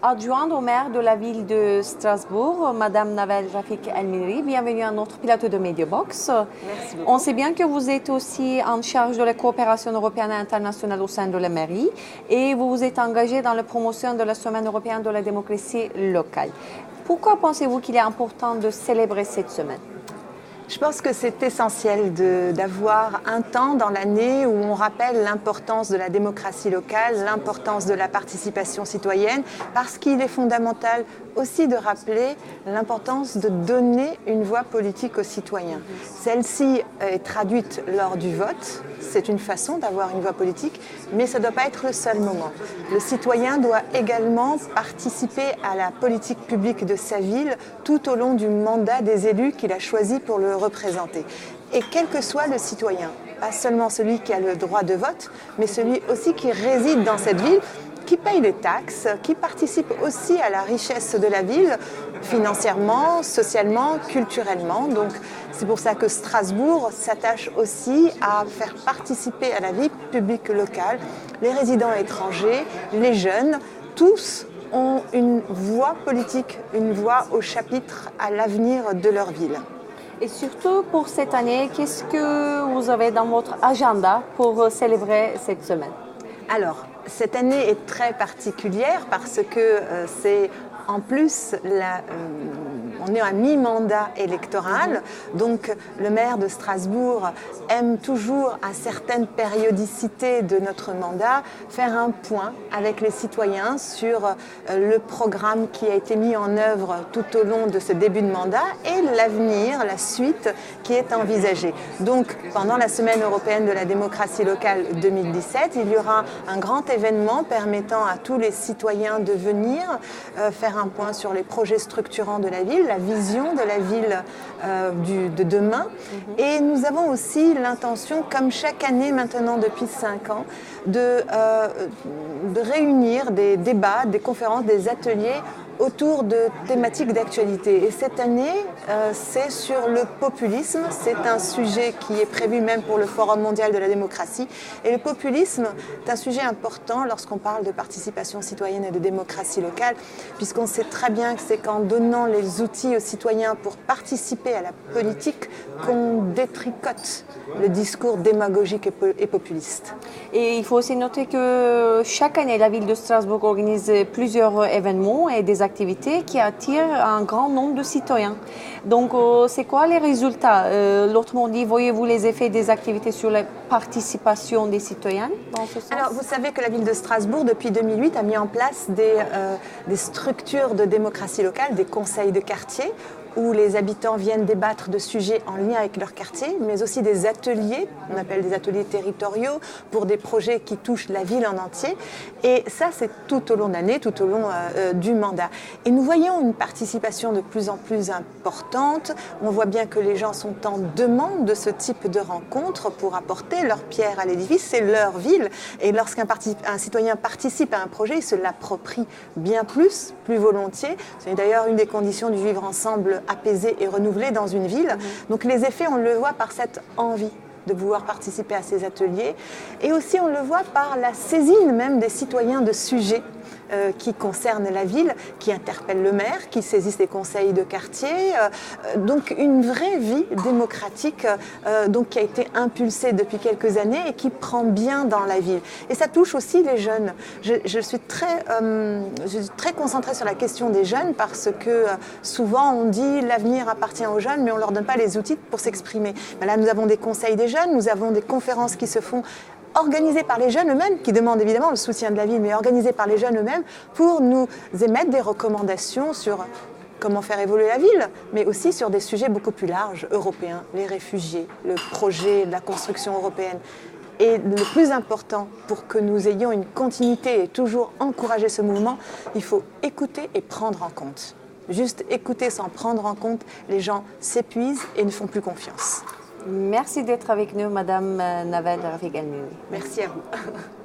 adjointe au maire de la ville de Strasbourg, Madame Navel Rafik El-Miri. Bienvenue à notre plateau de Mediabox. Merci beaucoup. On sait bien que vous êtes aussi en charge de la coopération européenne et internationale au sein de la mairie et vous vous êtes engagé dans la promotion de la Semaine européenne de la démocratie locale. Pourquoi pensez-vous qu'il est important de célébrer cette semaine ? Je pense que c'est essentiel d'avoir un temps dans l'année où on rappelle l'importance de la démocratie locale, l'importance de la participation citoyenne, parce qu'il est fondamental aussi de rappeler l'importance de donner une voix politique aux citoyens. Celle-ci est traduite lors du vote, c'est une façon d'avoir une voix politique, mais ça ne doit pas être le seul moment. Le citoyen doit également participer à la politique publique de sa ville tout au long du mandat des élus qu'il a choisi pour le représenter. Et quel que soit le citoyen, pas seulement celui qui a le droit de vote, mais celui aussi qui réside dans cette ville, qui paye des taxes, qui participe aussi à la richesse de la ville, financièrement, socialement, culturellement. Donc c'est pour ça que Strasbourg s'attache aussi à faire participer à la vie publique locale les résidents étrangers, les jeunes, tous ont une voix politique, une voix au chapitre à l'avenir de leur ville. Et surtout pour cette année, qu'est-ce que vous avez dans votre agenda pour célébrer cette semaine ? Alors, cette année est très particulière parce que c'est en plus, on est à mi-mandat électoral, donc le maire de Strasbourg aime toujours à certaines périodicités de notre mandat faire un point avec les citoyens sur le programme qui a été mis en œuvre tout au long de ce début de mandat et l'avenir, la suite qui est envisagée. Donc pendant la Semaine européenne de la démocratie locale 2017, il y aura un grand événement permettant à tous les citoyens de venir faire un point sur les projets structurants de la ville, la vision de la ville de demain. Et nous avons aussi l'intention, comme chaque année maintenant depuis 5 ans, de réunir des débats, des conférences, des ateliers autour de thématiques d'actualité. Et cette année, c'est sur le populisme. C'est un sujet qui est prévu même pour le Forum mondial de la démocratie. Et le populisme est un sujet important lorsqu'on parle de participation citoyenne et de démocratie locale, puisqu'on sait très bien que c'est qu'en donnant les outils aux citoyens pour participer à la politique qu'on détricote le discours démagogique et populiste. Et il faut aussi noter que chaque année, la ville de Strasbourg organise plusieurs événements et des activités qui attirent un grand nombre de citoyens. Donc, c'est quoi les résultats ? L'autrement dit, voyez-vous les effets des activités sur la participation des citoyens dans ce sens ? Alors, vous savez que la ville de Strasbourg, depuis 2008, a mis en place des structures de démocratie locale, des conseils de quartier, où les habitants viennent débattre de sujets en lien avec leur quartier, mais aussi des ateliers, on appelle des ateliers territoriaux, pour des projets qui touchent la ville en entier. Et ça, c'est tout au long de l'année, tout au long du mandat. Et nous voyons une participation de plus en plus importante. On voit bien que les gens sont en demande de ce type de rencontres pour apporter leur pierre à l'édifice. C'est leur ville. Et lorsqu'un citoyen participe à un projet, il se l'approprie bien plus volontiers. C'est d'ailleurs une des conditions du vivre ensemble apaisé et renouvelé dans une ville. Donc les effets, on le voit par cette envie de pouvoir participer à ces ateliers. Et aussi, on le voit par la saisine même des citoyens de sujets qui concernent la ville, qui interpellent le maire, qui saisissent les conseils de quartier. Donc une vraie vie démocratique donc, qui a été impulsée depuis quelques années et qui prend bien dans la ville. Et ça touche aussi les jeunes. Je suis très concentrée sur la question des jeunes parce que souvent on dit l'avenir appartient aux jeunes, mais on ne leur donne pas les outils pour s'exprimer. Ben là, nous avons des conseils des jeunes, nous avons des conférences qui se font organisées par les jeunes eux-mêmes, qui demandent évidemment le soutien de la ville, mais organisées par les jeunes eux-mêmes pour nous émettre des recommandations sur comment faire évoluer la ville, mais aussi sur des sujets beaucoup plus larges, européens, les réfugiés, le projet de la construction européenne. Et le plus important, pour que nous ayons une continuité et toujours encourager ce mouvement, il faut écouter et prendre en compte. Juste écouter sans prendre en compte, les gens s'épuisent et ne font plus confiance. Merci d'être avec nous, Madame Navel Rafik El-Miri. Merci à vous.